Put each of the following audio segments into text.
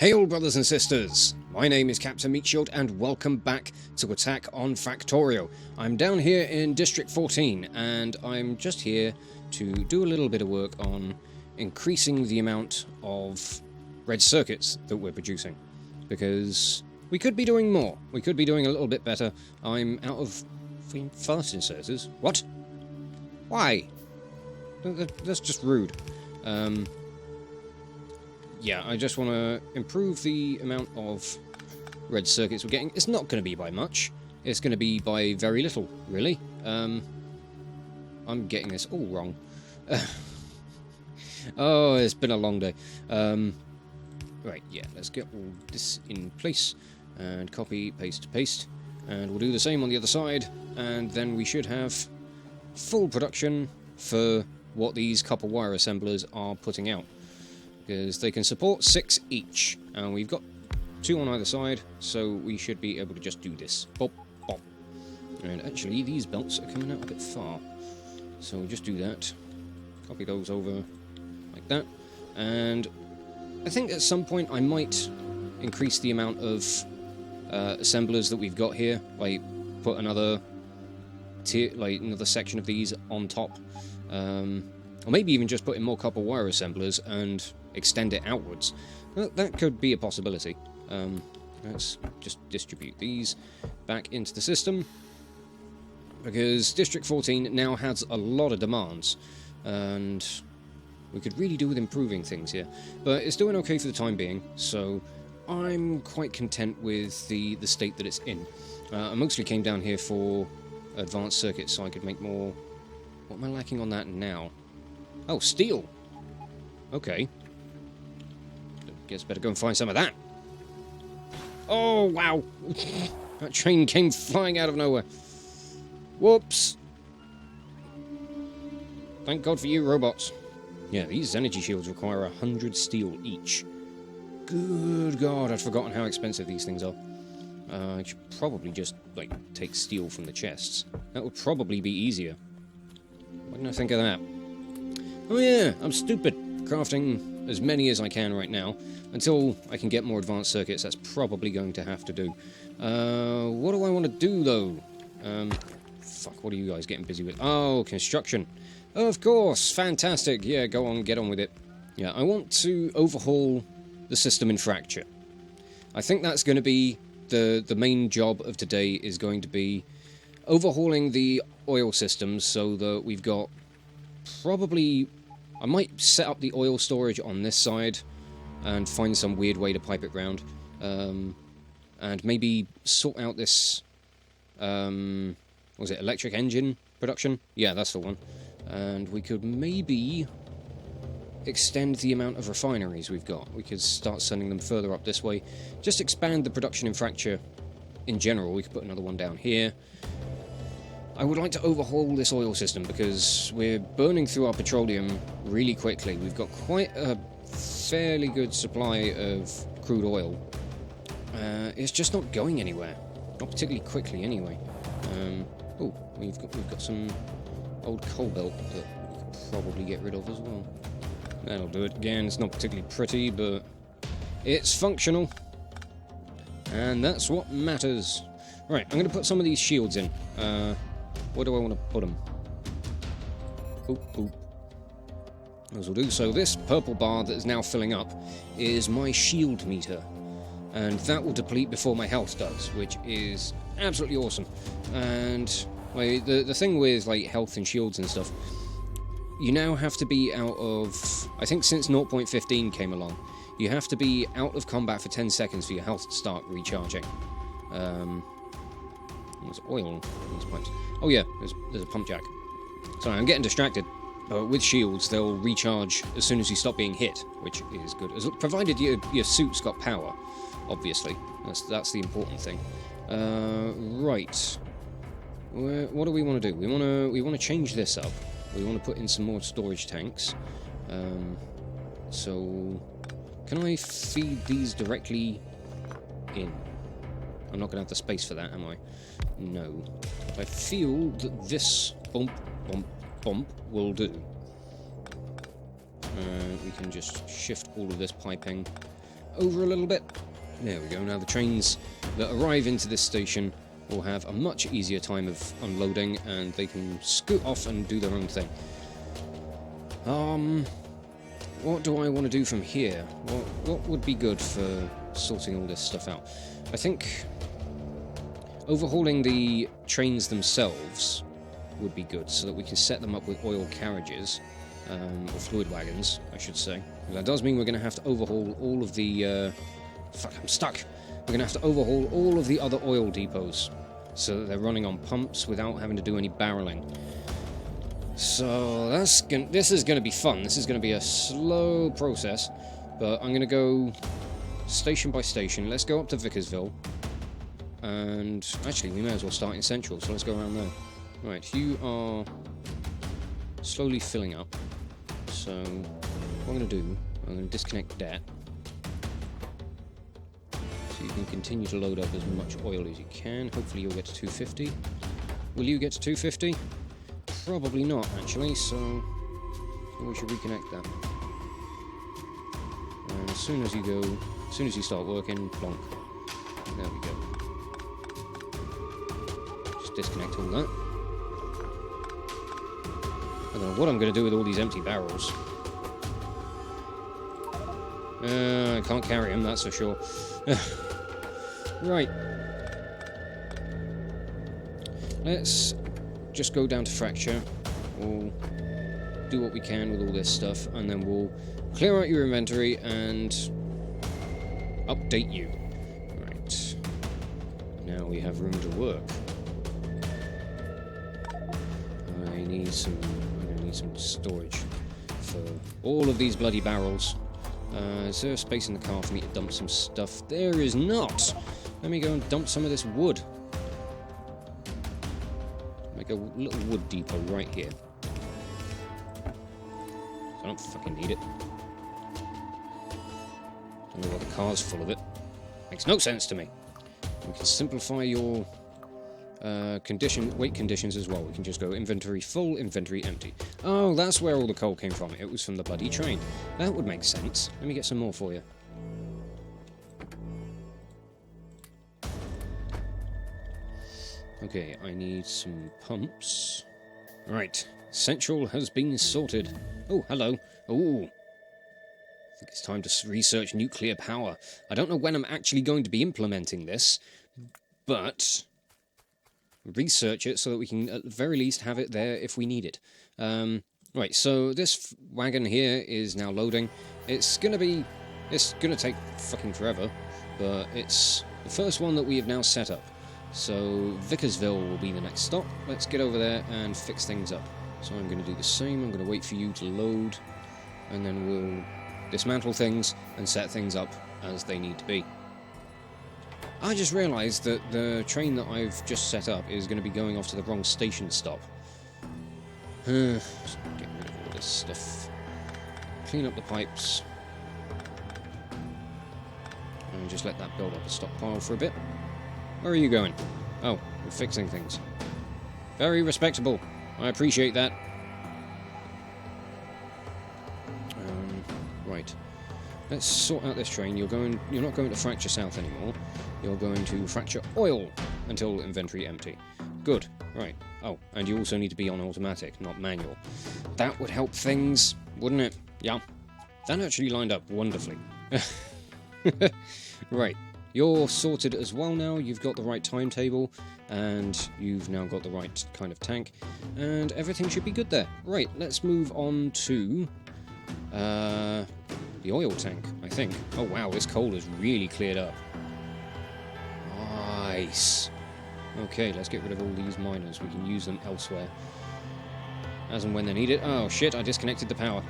Hail, brothers and sisters! My name is Captain Meatshield, and welcome back to Attack on Factorio. I'm down here in District 14, and I'm just here to do a little bit of work on increasing the amount of red circuits that we're producing. Because we could be doing more. We could be doing a little bit better. I'm out of fast inserters. What? Why? That's just rude. Yeah, I just want to improve the amount of red circuits we're getting. It's not going to be by much. It's going to be by very little, really. I'm getting this all wrong. Oh, it's been a long day. Right, yeah, let's get all this in place. And copy, paste, paste. And we'll do the same on the other side. And then we should have full production for what these copper wire assemblers are putting out. Because they can support 6 each, and we've got 2 on either side, so we should be able to just do this. Bop, bop. And actually, these belts are coming out a bit far, so we'll just do that. Copy those over like that, and I think at some point I might increase the amount of assemblers that we've got here, like put another tier, like another section of these on top, or maybe even just put in more copper wire assemblers and extend it outwards. That could be a possibility. Let's just distribute these back into the system, because District 14 now has a lot of demands, and we could really do with improving things here. But it's doing okay for the time being, so I'm quite content with the state that it's in. I mostly came down here for advanced circuits so I could make more... What am I lacking on that now? Oh, steel! Okay. Guess better go and find some of that. Oh, wow! That train came flying out of nowhere. Whoops! Thank God for you, robots. Yeah, these energy shields require 100 steel each. Good God, I'd forgotten how expensive these things are. I should probably just, like, take steel from the chests. That would probably be easier. Why didn't I think of that? Oh yeah, I'm stupid. Crafting as many as I can right now. Until I can get more advanced circuits, that's probably going to have to do. What do I want to do, though? Fuck, what are you guys getting busy with? Oh, construction. Of course, fantastic. Yeah, go on, get on with it. Yeah, I want to overhaul the system in Fracture. I think that's going to be the main job of today, is going to be overhauling the oil systems so that we've got probably... I might set up the oil storage on this side and find some weird way to pipe it round. And maybe sort out this... what was it, electric engine production? Yeah, that's the one. And we could maybe extend the amount of refineries we've got. We could start sending them further up this way. Just expand the production in Fracture in general. We could put another one down here. I would like to overhaul this oil system because we're burning through our petroleum really quickly. We've got quite a fairly good supply of crude oil. It's just not going anywhere. Not particularly quickly, anyway. Oh, we've got some old coal belt that we could probably get rid of as well. That'll do it. Again, it's not particularly pretty, but it's functional. And that's what matters. Right, I'm going to put some of these shields in. Where do I want to put them? Oop, oop. Those will do. So this purple bar that is now filling up is my shield meter. And that will deplete before my health does, which is absolutely awesome. And like, the thing with like health and shields and stuff, you now have to be out of... I think since 0.15 came along, you have to be out of combat for 10 seconds for your health to start recharging. There's oil in these pipes. Oh yeah, there's a pump jack. Sorry, I'm getting distracted. But with shields, they'll recharge as soon as you stop being hit, which is good. Provided your suit's got power, obviously. That's the important thing. Right. What do we want to do? We want to change this up. We want to put in some more storage tanks. So, can I feed these directly in? I'm not going to have the space for that, am I? No. I feel that this bump, bump, bump will do. We can just shift all of this piping over a little bit. There we go. Now the trains that arrive into this station will have a much easier time of unloading, and they can scoot off and do their own thing. What do I want to do from here? What would be good for sorting all this stuff out? I think overhauling the trains themselves would be good, so that we can set them up with oil carriages, or fluid wagons, I should say. That does mean we're going to have to overhaul all of the... fuck, I'm stuck! We're going to have to overhaul all of the other oil depots, so that they're running on pumps without having to do any barreling. So this is going to be fun. This is going to be a slow process, but I'm going to go station by station. Let's go up to Vickersville, and actually we may as well start in Central, so let's go around there. Right, you are slowly filling up, so what I'm going to do, I'm going to disconnect that, so you can continue to load up as much oil as you can. Hopefully you'll get to 250. Will you get to 250? Probably not, actually, so we should reconnect that. And as soon as you start working, plonk. There we go. Just disconnect all that. I don't know what I'm going to do with all these empty barrels. I can't carry them, that's for sure. Right. Let's just go down to Fracture. We'll do what we can with all this stuff, and then we'll clear out your inventory and update you. Right. Now we have room to work. I'm gonna need some storage for all of these bloody barrels. Is there space in the car for me to dump some stuff? There is not! Let me go and dump some of this wood. Make a little wood depot right here. I don't fucking need it. Don't know why the car's full of it. Makes no sense to me. We can simplify your weight conditions as well. We can just go inventory full, inventory empty. Oh, that's where all the coal came from. It was from the bloody train. That would make sense. Let me get some more for you. Okay, I need some pumps. Right, Central has been sorted. Oh, hello. Oh, I think it's time to research nuclear power. I don't know when I'm actually going to be implementing this, but research it so that we can at the very least have it there if we need it. Right, so this wagon here is now loading. It's gonna take fucking forever, but it's the first one that we have now set up. So Vickersville will be the next stop. Let's get over there and fix things up. So I'm going to do the same. I'm going to wait for you to load, and then we'll dismantle things and set things up as they need to be. I just realised that the train that I've just set up is going to be going off to the wrong station stop. Just get rid of all this stuff. Clean up the pipes. And just let that build up a stockpile for a bit. Where are you going? Oh, we're fixing things. Very respectable. I appreciate that. Right. Let's sort out this train. You're not going to Fracture South anymore. You're going to Fracture Oil until inventory empty. Good. Right. Oh, and you also need to be on automatic, not manual. That would help things, wouldn't it? Yeah. That actually lined up wonderfully. Right. You're sorted as well now. You've got the right timetable, and you've now got the right kind of tank, and everything should be good there. Right, let's move on to the oil tank, I think. Oh wow, this coal is really cleared up. Nice. Okay, let's get rid of all these miners. We can use them elsewhere, as and when they're needed. Oh shit, I disconnected the power.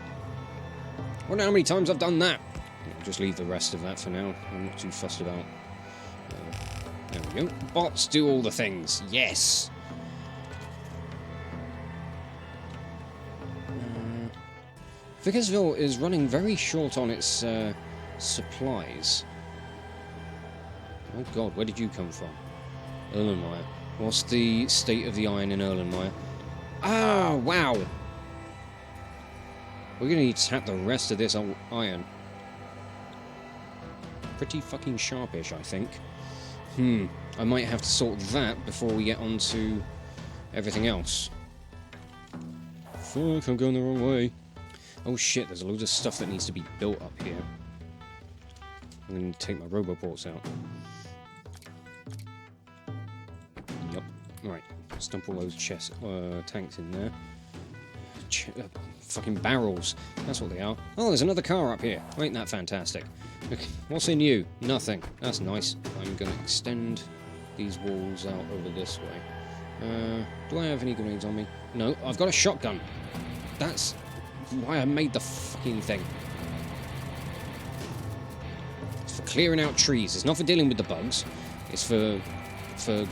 I wonder how many times I've done that. I'll just leave the rest of that for now. I'm not too fussed about. There we go. Bots do all the things. Yes! Vickersville is running very short on its supplies. Oh god, where did you come from? Erlenmeyer. What's the state of the iron in Erlenmeyer? Ah, wow! We're going to need to tap the rest of this old iron. pretty fucking sharpish, I think. I might have to sort that before we get on to everything else. Fuck, I'm going the wrong way. Oh shit, there's a load of stuff that needs to be built up here. I'm going to take my roboports out. Yup. Right. Stump all those tanks in there. Fucking barrels. That's what they are. Oh, there's another car up here. Ain't that fantastic? What's in you? Nothing. That's nice. I'm going to extend these walls out over this way. Do I have any grenades on me? No, I've got a shotgun. That's why I made the fucking thing. It's for clearing out trees. It's not for dealing with the bugs. It's for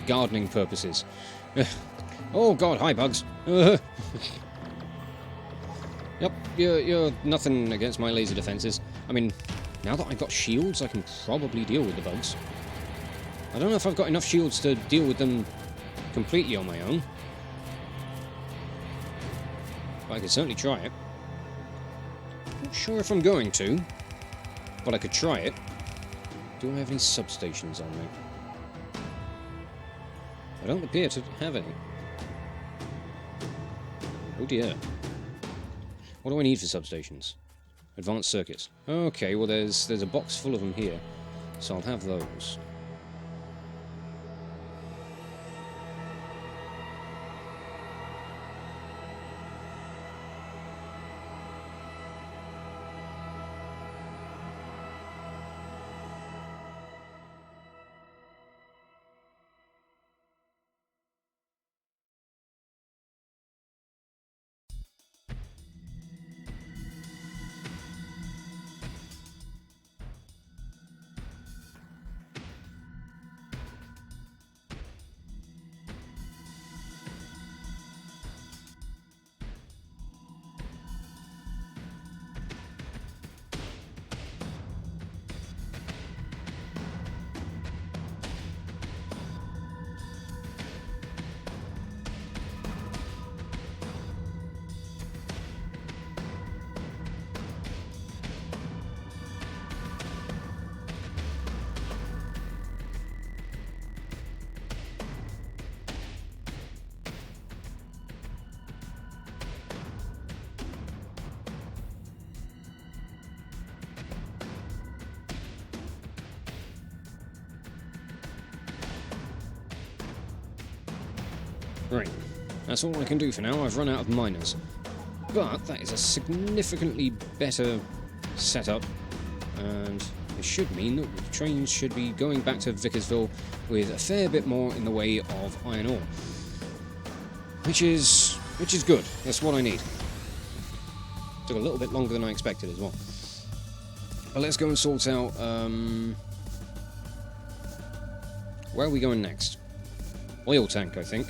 gardening purposes. Oh god, hi bugs. Yep, you're nothing against my laser defenses. I mean, now that I've got shields, I can probably deal with the bugs. I don't know if I've got enough shields to deal with them completely on my own. But I could certainly try it. Not sure if I'm going to, but I could try it. Do I have any substations on me? I don't appear to have any. Oh dear. What do I need for substations? Advanced circuits. Okay, well there's a box full of them here, so I'll have those. Right, that's all I can do for now. I've run out of miners. But that is a significantly better setup, and it should mean that the trains should be going back to Vickersville with a fair bit more in the way of iron ore. Which is good. That's what I need. Took a little bit longer than I expected as well. But let's go and sort out, where are we going next? Oil tank, I think.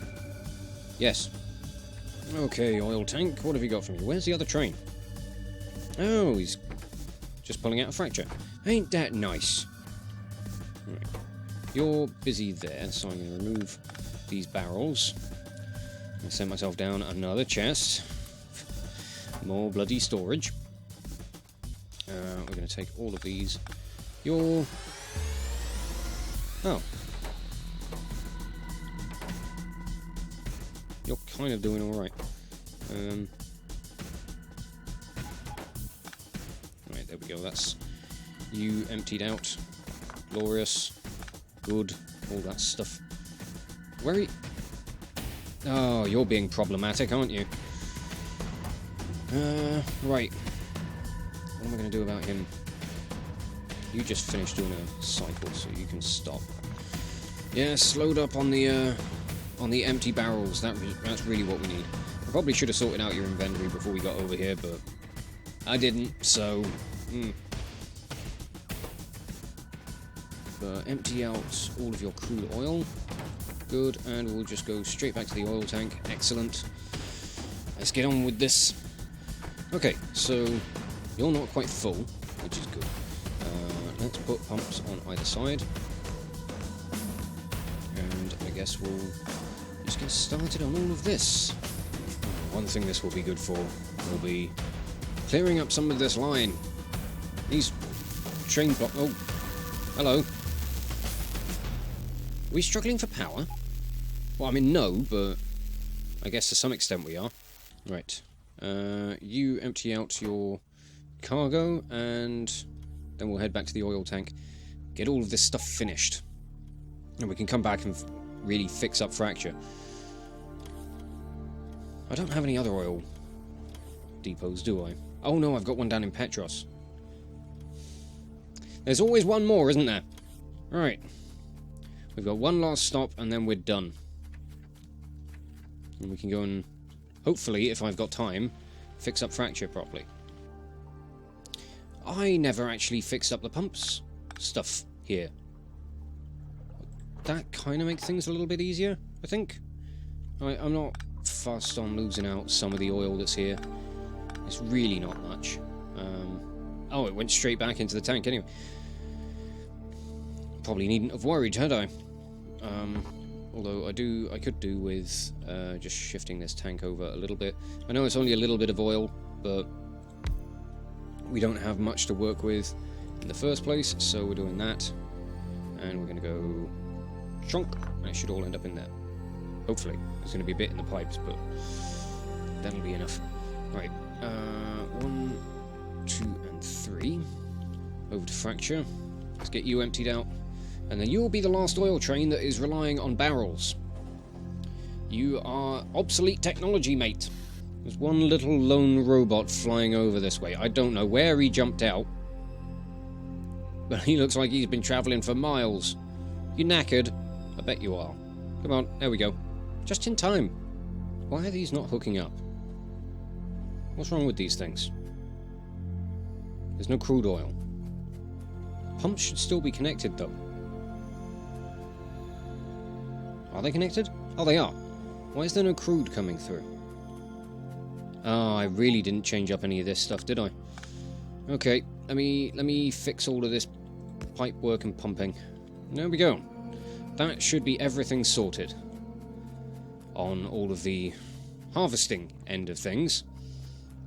Yes. Okay, oil tank, what have you got for me? Where's the other train? Oh, he's just pulling out a fracture. Ain't that nice? Right. You're busy there, so I'm going to remove these barrels. I sent myself down another chest. More bloody storage. We're going to take all of these. Oh. You're kind of doing alright. Right, there we go. That's you emptied out. Glorious. Good. All that stuff. Where are you? Oh, you're being problematic, aren't you? Right. What am I going to do about him? You just finished doing a cycle, so you can stop. Yeah, slowed up on the empty barrels. That's really what we need. I probably should have sorted out your inventory before we got over here, but I didn't, so... empty out all of your crude oil. Good, and we'll just go straight back to the oil tank. Excellent. Let's get on with this. Okay, so you're not quite full, which is good. Let's put pumps on either side. And I guess we'll just get started on all of this. One thing this will be good for will be clearing up some of this line. These train block... Oh, Hello. Are we struggling for power? Well, I mean, no, but I guess to some extent we are. Right. You empty out your cargo, and then we'll head back to the oil tank. Get all of this stuff finished. And we can come back and really fix up Fracture. I don't have any other oil depots, do I? Oh no, I've got one down in Petros. There's always one more, isn't there? Right. We've got one last stop, and then we're done. And we can go and, hopefully, if I've got time, fix up Fracture properly. I never actually fixed up the pumps stuff here. That kind of makes things a little bit easier, I think. I'm not fussed on losing out some of the oil that's here. It's really not much. Oh, it went straight back into the tank anyway. Probably needn't have worried, had I? Although I could do with just shifting this tank over a little bit. I know it's only a little bit of oil, but we don't have much to work with in the first place, so we're doing that. And we're going to go chunk, and it should all end up in there. Hopefully. There's going to be a bit in the pipes, but that'll be enough. Right. 1, 2, and 3. Over to Fracture. Let's get you emptied out. And then you'll be the last oil train that is relying on barrels. You are obsolete technology, mate. There's one little lone robot flying over this way. I don't know where he jumped out, but he looks like he's been travelling for miles. You knackered? I bet you are. Come on, there we go. Just in time. Why are these not hooking up? What's wrong with these things? There's no crude oil. Pumps should still be connected, though. Are they connected? Oh, they are. Why is there no crude coming through? Oh, I really didn't change up any of this stuff, did I? Okay, let me fix all of this pipe work and pumping. There we go. That should be everything sorted on all of the harvesting end of things.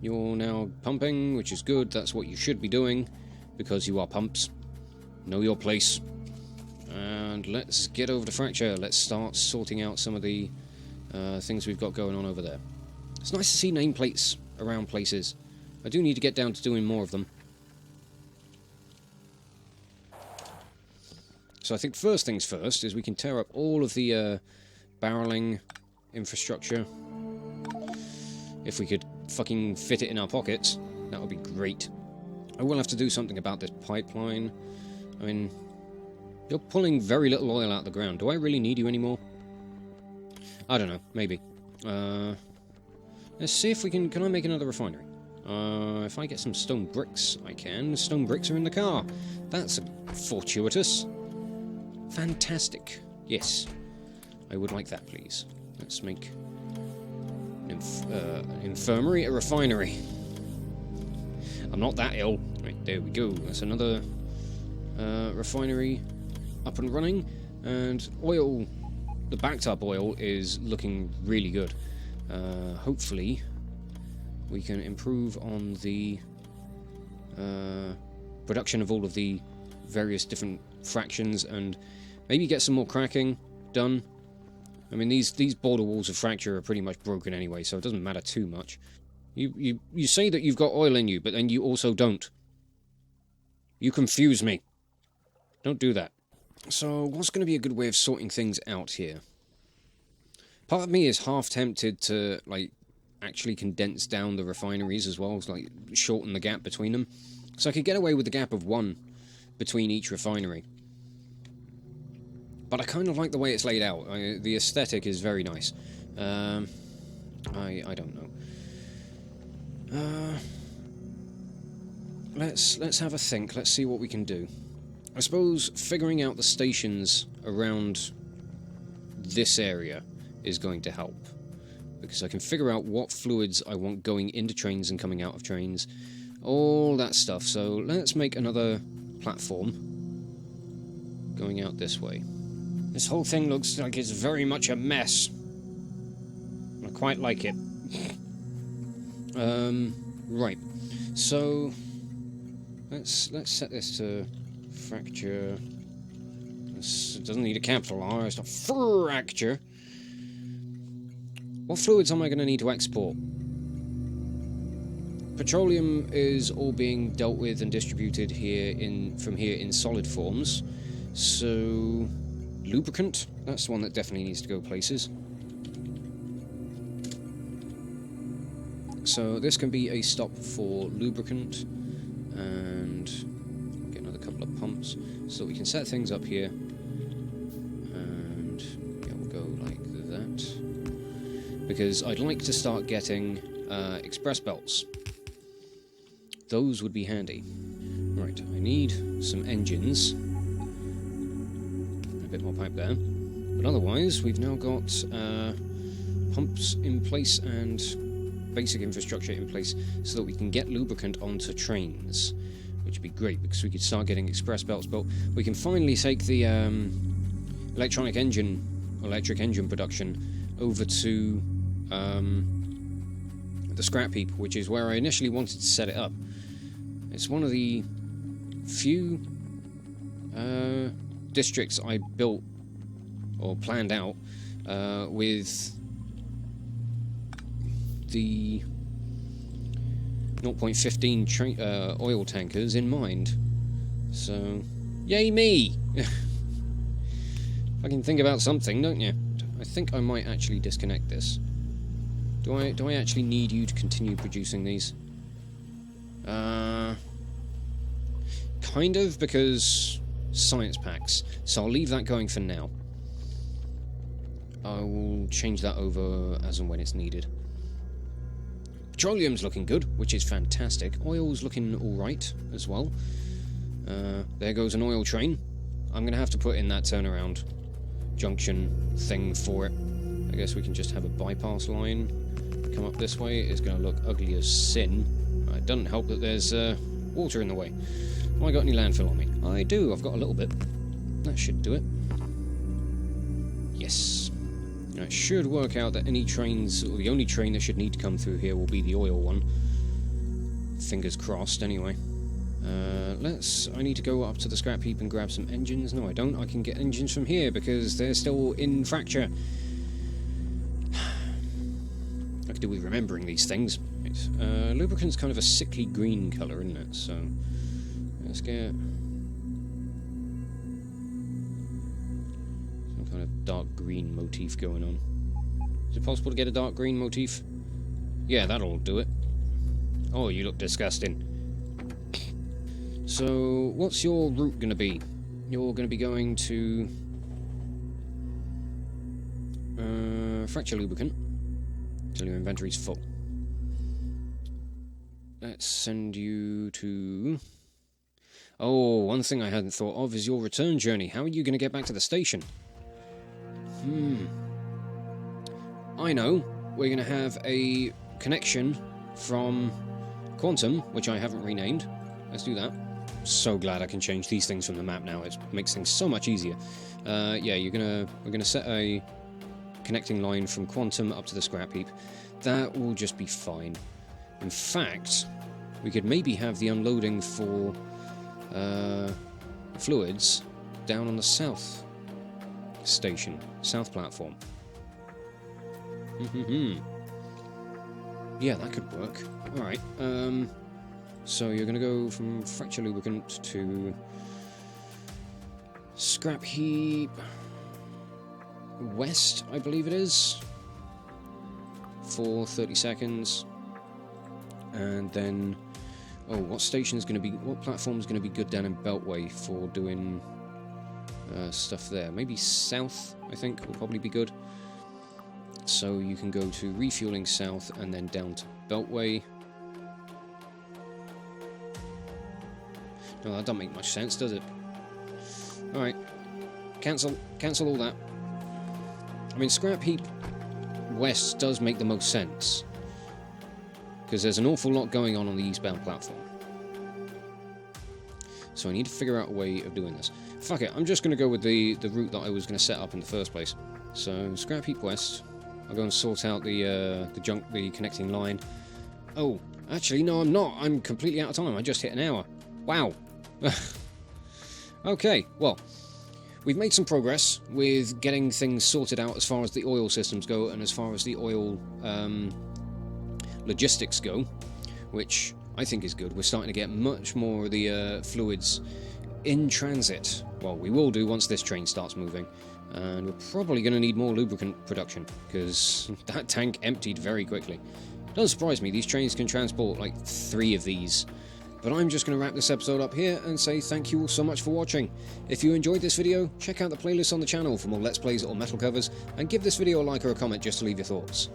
You're now pumping, which is good. That's what you should be doing, because you are pumps. Know your place. And let's get over to Fracture. Let's start sorting out some of the things we've got going on over there. It's nice to see nameplates around places. I do need to get down to doing more of them. So I think first things first is we can tear up all of the barreling infrastructure. If we could fucking fit it in our pockets, that would be great. I will have to do something about this pipeline. I mean, you're pulling very little oil out of the ground. Do I really need you anymore? I don't know, maybe. Let's see if we can I make another refinery? If I get some stone bricks, I can. Stone bricks are in the car. That's fortuitous. Fantastic. Yes. I would like that, please. Let's make an infirmary a refinery. I'm not that ill. Right, there we go. That's another refinery up and running. And oil, the backed up oil is looking really good. Hopefully we can improve on the production of all of the various different fractions and maybe get some more cracking done. I mean, these border walls of Fracture are pretty much broken anyway, so it doesn't matter too much. You say that you've got oil in you, but then you also don't. You confuse me. Don't do that. So, what's going to be a good way of sorting things out here? Part of me is half tempted to, like, actually condense down the refineries as well, like, shorten the gap between them. So I could get away with the gap of 1 between each refinery. But I kind of like the way it's laid out. The aesthetic is very nice. I don't know. Let's have a think. Let's see what we can do. I suppose figuring out the stations around this area is going to help, because I can figure out what fluids I want going into trains and coming out of trains, all that stuff. So let's make another platform going out this way. This whole thing looks like it's very much a mess. I quite like it. Right. So let's set this to Fracture It doesn't need a capital R, it's not Fracture. What fluids am I going to need to export? Petroleum is all being dealt with and distributed from here in solid forms. So, lubricant, that's the one that definitely needs to go places. So this can be a stop for lubricant, and get another couple of pumps so we can set things up here. And yeah, we'll go like that. Because I'd like to start getting express belts. Those would be handy. Right, I need some engines. A bit more pipe there. But otherwise, we've now got pumps in place and basic infrastructure in place so that we can get lubricant onto trains. Which would be great, because we could start getting express belts built. We can finally take the electric engine production over to the scrap heap, which is where I initially wanted to set it up. It's one of the few districts I built or planned out with the 0.15 oil tankers in mind. So, yay me! I can think about something, don't you? I think I might actually disconnect this. Do I actually need you to continue producing these? Kind of, because science packs. So I'll leave that going for now. I will change that over as and when it's needed. Petroleum's looking good, which is fantastic. Oil's looking alright as well. There goes an oil train. I'm going to have to put in that turnaround junction thing for it. I guess we can just have a bypass line come up this way. It's going to look ugly as sin. It doesn't help that there's water in the way. Have I got any landfill on me? I do, I've got a little bit. That should do it. Yes. Now, it should work out that any trains, or the only train that should need to come through here will be the oil one. Fingers crossed, anyway. I need to go up to the scrap heap and grab some engines. No, I don't. I can get engines from here because they're still in Fracture. I could do with remembering these things. Right. Lubricant's kind of a sickly green colour, isn't it? So, let's get some kind of dark green motif going on. Is it possible to get a dark green motif? Yeah, that'll do it. Oh, you look disgusting. So, what's your route going to be? You're going to be going to Fracture lubricant until your inventory's full. Let's send you to... Oh, one thing I hadn't thought of is your return journey. How are you going to get back to the station? I know. We're going to have a connection from Quantum, which I haven't renamed. Let's do that. So glad I can change these things from the map now. It makes things so much easier. Yeah, we're gonna set a connecting line from Quantum up to the scrap heap. That will just be fine. In fact, we could maybe have the unloading for fluids down on the south station, south platform. Yeah, that could work. All right. So you're going to go from Fracture lubricant to scrap heap west, I believe it is, for 30 seconds. And then, what station's going to be, what platform's going to be good down in Beltway for doing stuff there? Maybe south, I think, will probably be good. So you can go to refueling south and then down to Beltway. No, that doesn't make much sense, does it? Alright. Cancel all that. I mean, scrap heap west does make the most sense, because there's an awful lot going on the eastbound platform. So I need to figure out a way of doing this. Fuck it, I'm just going to go with the route that I was going to set up in the first place. So, scrap heap west. I'll go and sort out the connecting line. Oh, actually, no, I'm not. I'm completely out of time. I just hit an hour. Wow. Okay, well, we've made some progress with getting things sorted out as far as the oil systems go and as far as the oil logistics go, which I think is good. We're starting to get much more of the fluids in transit. Well, we will do once this train starts moving. And we're probably going to need more lubricant production, because that tank emptied very quickly. Doesn't surprise me, these trains can transport like 3 of these. But I'm just going to wrap this episode up here and say thank you all so much for watching. If you enjoyed this video, check out the playlist on the channel for more Let's Plays or metal covers, and give this video a like or a comment just to leave your thoughts.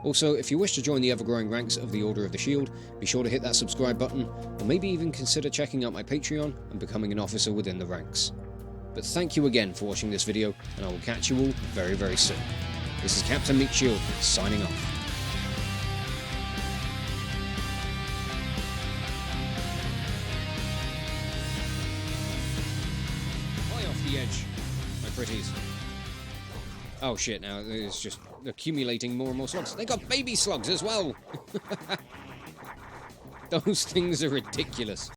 Also, if you wish to join the ever-growing ranks of the Order of the Shield, be sure to hit that subscribe button, or maybe even consider checking out my Patreon and becoming an officer within the ranks. But thank you again for watching this video, and I will catch you all very, very soon. This is Captain Meatshield, signing off. Fly off the edge, my pretties. Oh shit, now it's just accumulating more and more slugs. They got baby slugs as well! Those things are ridiculous.